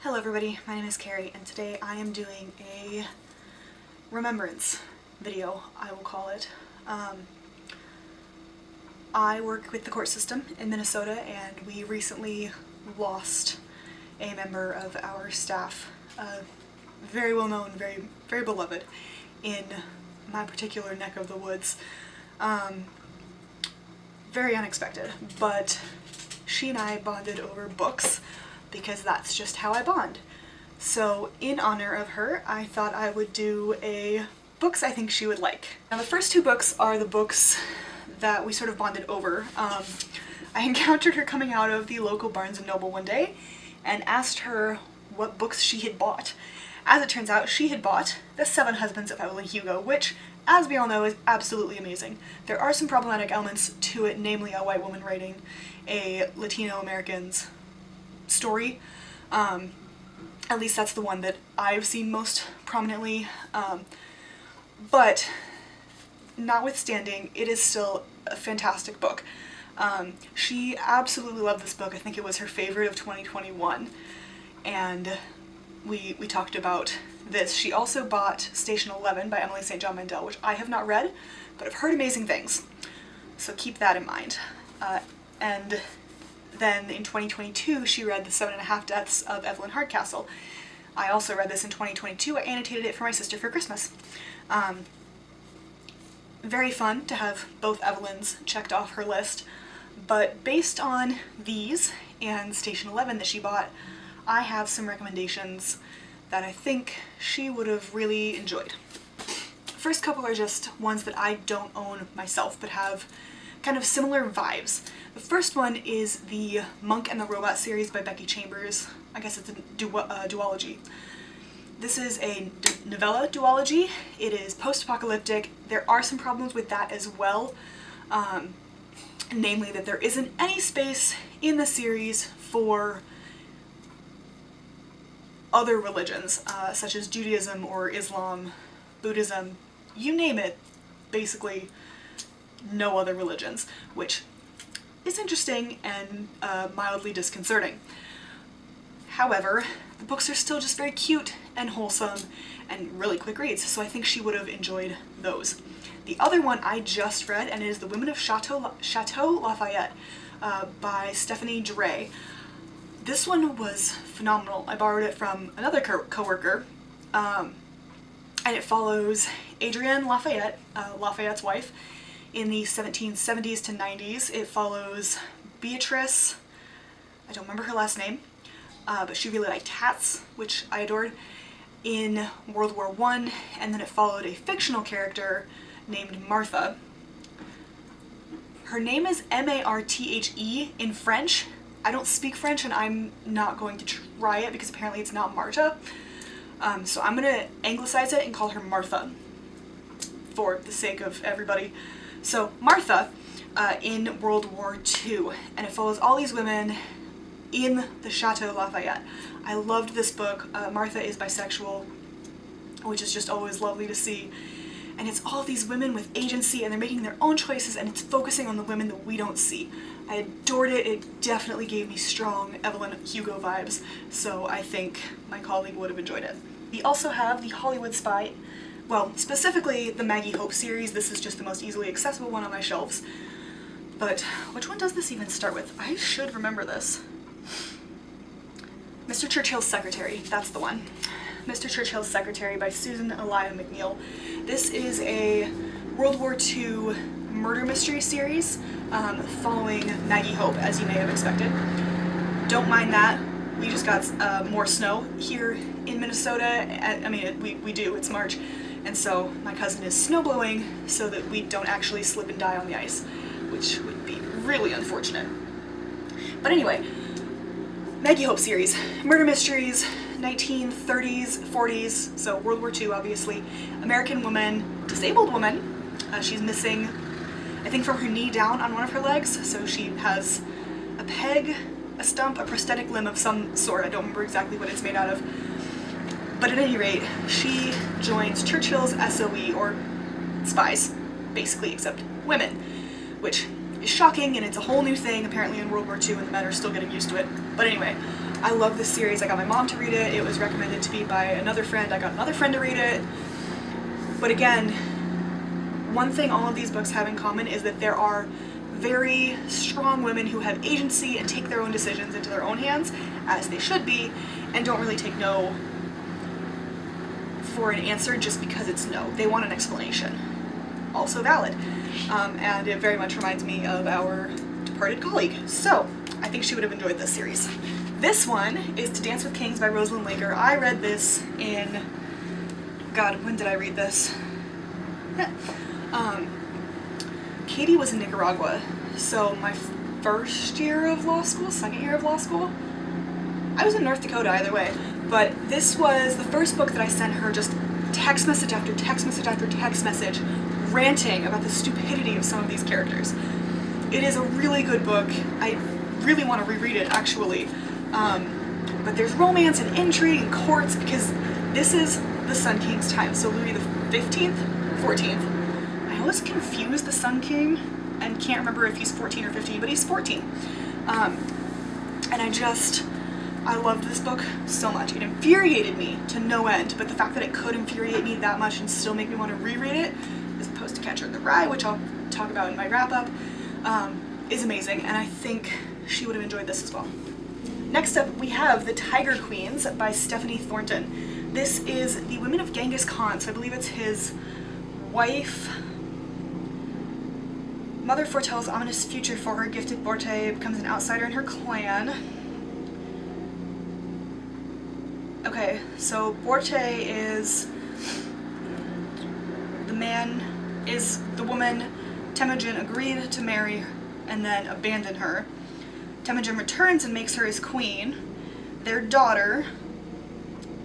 Hello everybody, my name is Kari, and today I am doing a remembrance video, I will call it. I work with the court system in Minnesota, and we recently lost a member of our staff, very well known, very beloved in my particular neck of the woods. Very unexpected, but she and I bonded over books because that's just how I bond. So in honor of her, I thought I would do books I think she would like. Now the first two books are the books that we sort of bonded over. I encountered her coming out of the local Barnes & Noble one day and asked her what books she had bought. As it turns out, she had bought The 7 Husbands of Evelyn Hugo, which, as we all know, is absolutely amazing. There are some problematic elements to it, namely a white woman writing a Latino American's story. At least that's the one that I've seen most prominently. But notwithstanding, it is still a fantastic book. She absolutely loved this book. I think it was her favorite of 2021. And we talked about this. She also bought Station 11 by Emily St. John Mandel, which I have not read, but I've heard amazing things. So keep that in mind. And then in 2022, she read The 7.5 Deaths of Evelyn Hardcastle. I also read this in 2022. I annotated it for my sister for Christmas. Very fun to have both Evelyns checked off her list, but based on these and Station 11 that she bought, I have some recommendations that I think she would have really enjoyed. First couple are just ones that I don't own myself, but have kind of similar vibes. The first one is the Monk and the Robot series by Becky Chambers. I guess it's a duology. This is a novella duology. It is post-apocalyptic. There are some problems with that as well, namely that there isn't any space in the series for other religions, such as Judaism or Islam, Buddhism, you name it, basically no other religions, which is interesting and mildly disconcerting. However, the books are still just very cute and wholesome and really quick reads, so I think she would have enjoyed those. The other one I just read, and it is The Women of Chateau Lafayette by Stephanie Dre. This one was phenomenal. I borrowed it from another co-worker, and it follows Adrienne Lafayette, Lafayette's wife, in the 1770s to 90s. It follows Beatrice, I don't remember her last name, but she really liked hats, which I adored, in World War I, and then it followed a fictional character named Martha. Her name is M-A-R-T-H-E in French. I don't speak French, and I'm not going to try it because apparently it's not Marta. So I'm going to anglicize it and call her Martha for the sake of everybody. So Martha in World War II, and it follows all these women in the Chateau Lafayette. I loved this book. Martha is bisexual, which is just always lovely to see. And it's all these women with agency, and they're making their own choices, and it's focusing on the women that we don't see. I adored it. It definitely gave me strong Evelyn Hugo vibes, so I think my colleague would have enjoyed it. We also have the Hollywood Spy, well, specifically the Maggie Hope series. This is just the most easily accessible one on my shelves. But which one does this even start with? I should remember this. Mr. Churchill's Secretary, that's the one. Mr. Churchill's Secretary by Susan Elia McNeill. This is a World War II murder mystery series following Maggie Hope, as you may have expected. Don't mind that. We just got more snow here in Minnesota. I mean, we do, it's March. And so my cousin is snowblowing so that we don't actually slip and die on the ice, which would be really unfortunate. But anyway, Maggie Hope series, murder mysteries, 1930s, 40s, so World War II obviously, American woman, disabled woman. She's missing, I think, from her knee down on one of her legs, so she has a peg, a stump, a prosthetic limb of some sort. I don't remember exactly what it's made out of. But at any rate, she joins Churchill's SOE, or spies, basically, except women, which is shocking, and it's a whole new thing apparently in World War II, and the men are still getting used to it. But anyway, I love this series. I got my mom to read it. It was recommended to me by another friend. I got another friend to read it. But again, one thing all of these books have in common is that there are very strong women who have agency and take their own decisions into their own hands, as they should be, and don't really take no for an answer just because it's no. They want an explanation. Also valid. And it very much reminds me of our departed colleague. So, I think she would have enjoyed this series. This one is To Dance with Kings by Rosalind Laker. I read this in... God, when did I read this? Yeah. Katie was in Nicaragua, so my first year of law school, second year of law school, I was in North Dakota either way, but this was the first book that I sent her, just text message after text message after text message, ranting about the stupidity of some of these characters. It is a really good book. I really want to reread it, actually. But there's romance and intrigue and courts, because this is the Sun King's time, so Louis the 15th, 14th. I always confuse the Sun King and can't remember if he's 14 or 15, but he's 14. And I loved this book so much. It infuriated me to no end, but the fact that it could infuriate me that much and still make me want to reread it, as opposed to Catcher in the Rye, which I'll talk about in my wrap-up, is amazing, and I think she would have enjoyed this as well. Next up, we have The Tiger Queens by Stephanie Thornton. This is the women of Genghis Khan, so I believe it's his wife. Mother foretells ominous future for her gifted Borte, becomes an outsider in her clan. Okay, so Borte is the woman Temujin agreed to marry and then abandon her. Temujin returns and makes her his queen, their daughter,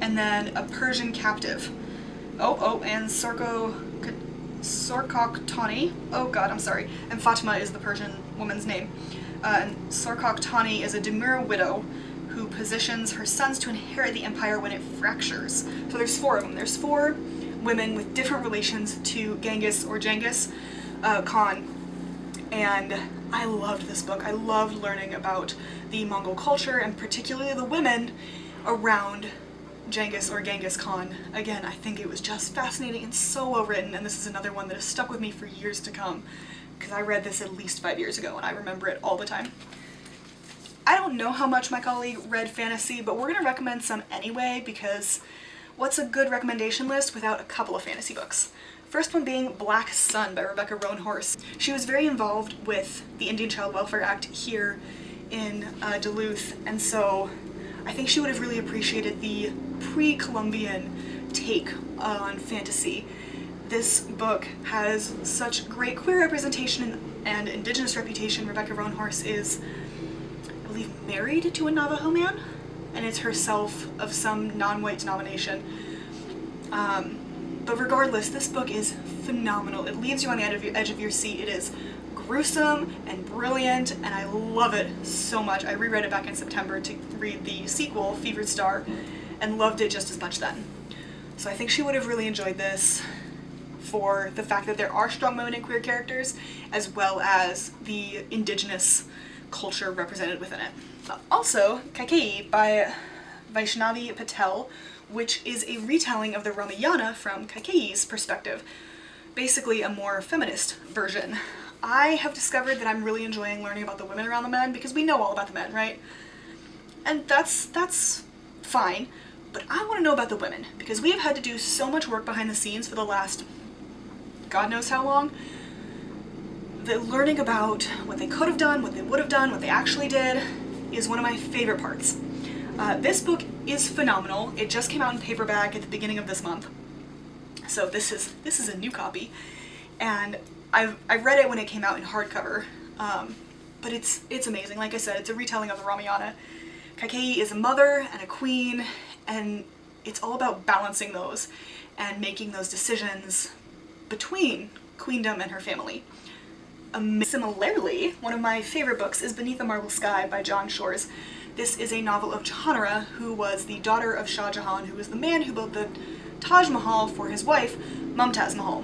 and then a Persian captive. And Sorkoktani. Oh god, I'm sorry. And Fatima is the Persian woman's name. And Sorkoktani is a demure widow who positions her sons to inherit the empire when it fractures. So there's 4 of them. There's 4 women with different relations to Genghis or Genghis Khan. And I loved this book. I loved learning about the Mongol culture and particularly the women around Genghis or Genghis Khan. Again, I think it was just fascinating and so well written, and this is another one that has stuck with me for years to come, because I read this at least 5 years ago and I remember it all the time. I don't know how much my colleague read fantasy, but we're going to recommend some anyway, because what's a good recommendation list without a couple of fantasy books? First one being Black Sun by Rebecca Roanhorse. She was very involved with the Indian Child Welfare Act here in Duluth, and so I think she would have really appreciated the pre-Columbian take on fantasy. This book has such great queer representation and indigenous reputation. Rebecca Roanhorse is, I believe, married to a Navajo man, and it's herself of some non-white denomination. But regardless, this book is phenomenal. It leaves you on the edge of your seat. It is gruesome and brilliant, and I love it so much. I reread it back in September to read the sequel, Fevered Star, and loved it just as much then. So I think she would have really enjoyed this for the fact that there are strong women and queer characters, as well as the indigenous culture represented within it. Also, Kaikeyi by Vaishnavi Patel, which is a retelling of the Ramayana from Kaikeyi's perspective. Basically a more feminist version. I have discovered that I'm really enjoying learning about the women around the men, because we know all about the men, right? And that's fine, but I want to know about the women, because we have had to do so much work behind the scenes for the last God knows how long, that learning about what they could have done, what they would have done, what they actually did, is one of my favorite parts. This book is phenomenal. It just came out in paperback at the beginning of this month. So this is a new copy, and I read it when it came out in hardcover, but it's amazing. Like I said, it's a retelling of the Ramayana. Kaikeyi is a mother and a queen, and it's all about balancing those and making those decisions between queendom and her family. Similarly, one of my favorite books is Beneath a Marble Sky by John Shores. This is a novel of Jahanara, who was the daughter of Shah Jahan, who was the man who built the Taj Mahal for his wife, Mumtaz Mahal.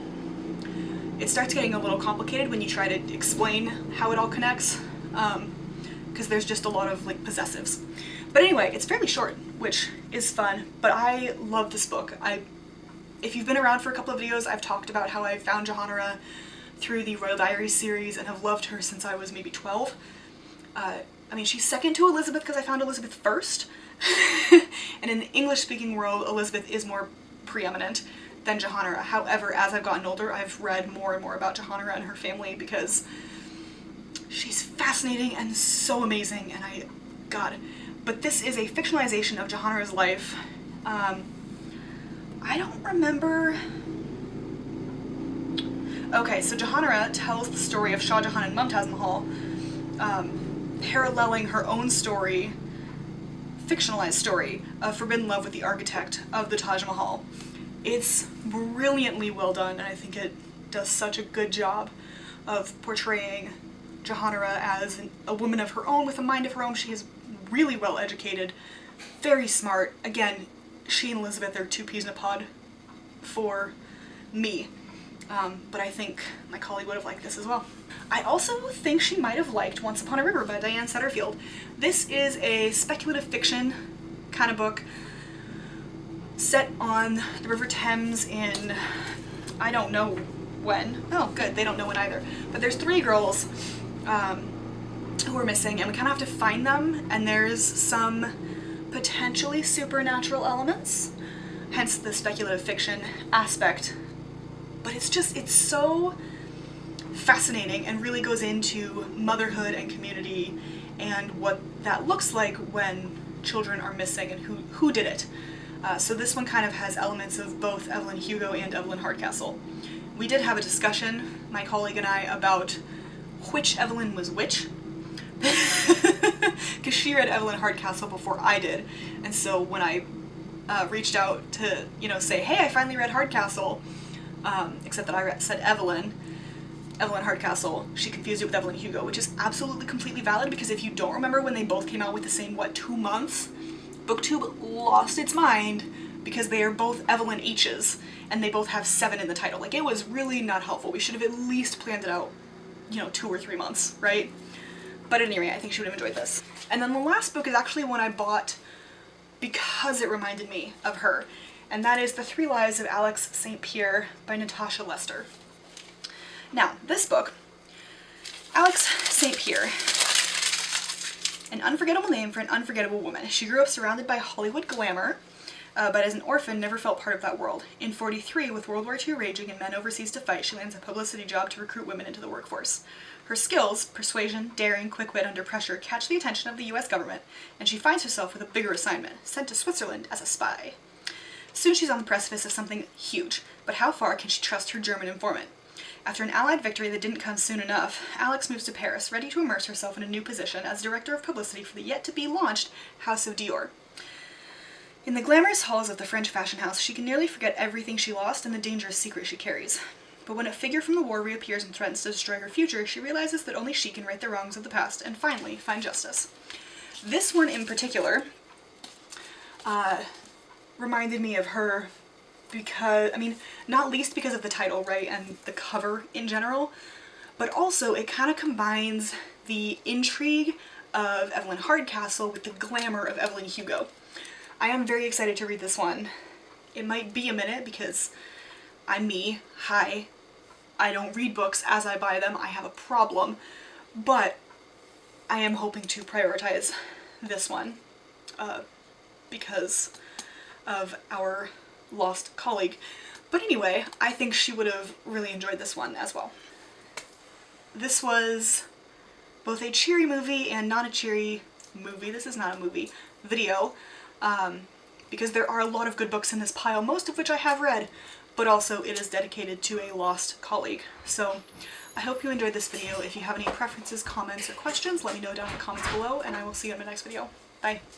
It starts getting a little complicated when you try to explain how it all connects, because there's just a lot of possessives. But anyway, it's fairly short, which is fun, but I love this book. If you've been around for a couple of videos, I've talked about how I found Jahanara through the Royal Diaries series and have loved her since I was maybe 12. I mean, she's second to Elizabeth because I found Elizabeth first. And in the English-speaking world, Elizabeth is more preeminent than Jahanara. However, as I've gotten older, I've read more and more about Jahanara and her family because she's fascinating and so amazing, and God. But this is a fictionalization of Jahanara's life. I don't remember... Okay, so Jahanara tells the story of Shah Jahan and Mumtaz Mahal, paralleling her own story, fictionalized story, of forbidden love with the architect of the Taj Mahal. It's brilliantly well done, and I think it does such a good job of portraying Jahanara as a woman of her own with a mind of her own. She is really well educated, very smart. Again, she and Elizabeth are two peas in a pod for me. But I think my colleague would have liked this as well. I also think she might have liked Once Upon a River by Diane Setterfield. This is a speculative fiction kind of book set on the River Thames in, I don't know when. Oh, good, they don't know when either. But there's 3 girls who are missing, and we kind of have to find them, and there's some potentially supernatural elements, hence the speculative fiction aspect. But it's so fascinating and really goes into motherhood and community and what that looks like when children are missing and who did it. So this one kind of has elements of both Evelyn Hugo and Evelyn Hardcastle. We did have a discussion, my colleague and I, about which Evelyn was which, because she read Evelyn Hardcastle before I did, and so when I reached out to, say, hey, I finally read Hardcastle, except that I said Evelyn Hardcastle, she confused it with Evelyn Hugo, which is absolutely completely valid, because if you don't remember when they both came out with the same, 2 months, BookTube lost its mind because they are both Evelyn H's, and they both have 7 in the title. Like, it was really not helpful. We should have at least planned it out, 2 or 3 months, right? But at any rate, I think she would have enjoyed this. And then the last book is actually one I bought because it reminded me of her, and that is The 3 Lives of Alex St. Pierre by Natasha Lester. Now, this book, Alex St. Pierre, an unforgettable name for an unforgettable woman. She grew up surrounded by Hollywood glamour, but as an orphan never felt part of that world. In 1943, with World War II raging and men overseas to fight, she lands a publicity job to recruit women into the workforce. Her skills, persuasion, daring, quick wit under pressure, catch the attention of the US government, and she finds herself with a bigger assignment, sent to Switzerland as a spy. Soon she's on the precipice of something huge, but how far can she trust her German informant? After an Allied victory that didn't come soon enough, Alex moves to Paris, ready to immerse herself in a new position as director of publicity for the yet-to-be-launched House of Dior. In the glamorous halls of the French fashion house, she can nearly forget everything she lost and the dangerous secret she carries. But when a figure from the war reappears and threatens to destroy her future, she realizes that only she can right the wrongs of the past and finally find justice. This one in particular reminded me of her because, not least because of the title, right, and the cover in general, but also it kind of combines the intrigue of Evelyn Hardcastle with the glamour of Evelyn Hugo. I am very excited to read this one. It might be a minute because I'm me. Hi. I don't read books as I buy them. I have a problem. But I am hoping to prioritize this one because of our lost colleague. But anyway, I think she would have really enjoyed this one as well. This was both a cheery movie and not a cheery movie. This is not a movie. Video. Because there are a lot of good books in this pile, most of which I have read, but also it is dedicated to a lost colleague. So I hope you enjoyed this video. If you have any preferences, comments, or questions, let me know down in the comments below, and I will see you in my next video. Bye!